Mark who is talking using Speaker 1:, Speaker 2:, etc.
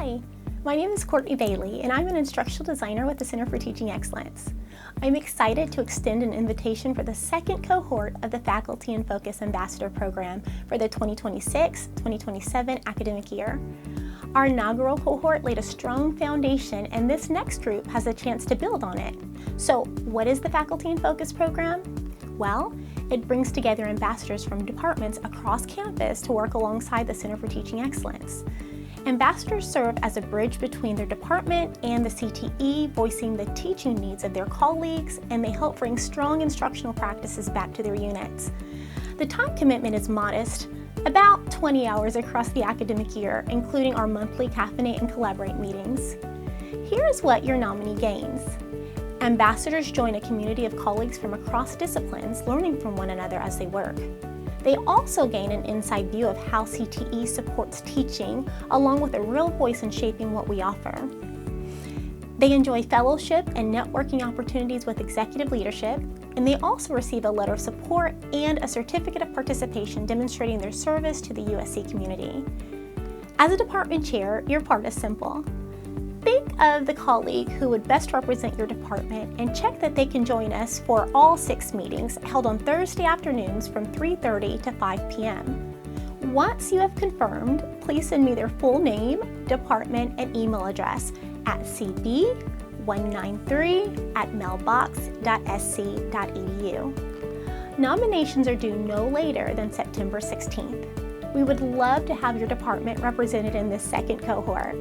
Speaker 1: Hi, my name is Courtney Bailey, and I'm an instructional designer with the Center for Teaching Excellence. I'm excited to extend an invitation for the second cohort of the Faculty in Focus Ambassador Program for the 2026-2027 academic year. Our inaugural cohort laid a strong foundation, and this next group has a chance to build on it. So, what is the Faculty in Focus program? Well, it brings together ambassadors from departments across campus to work alongside the Center for Teaching Excellence. Ambassadors serve as a bridge between their department and the CTE, voicing the teaching needs of their colleagues, and they help bring strong instructional practices back to their units. The time commitment is modest, about 20 hours across the academic year, including our monthly Caffeinate and Collaborate meetings. Here is what your nominee gains. Ambassadors join a community of colleagues from across disciplines, learning from one another as they work. They also gain an inside view of how CTE supports teaching, along with a real voice in shaping what we offer. They enjoy fellowship and networking opportunities with executive leadership, and they also receive a letter of support and a certificate of participation demonstrating their service to the USC community. As a department chair, your part is simple. Think of the colleague who would best represent your department and check that they can join us for all 6 meetings held on Thursday afternoons from 3:30 to 5 p.m. Once you have confirmed, please send me their full name, department, and email address at cb193@mailbox.sc.edu. Nominations are due no later than September 16th. We would love to have your department represented in this second cohort.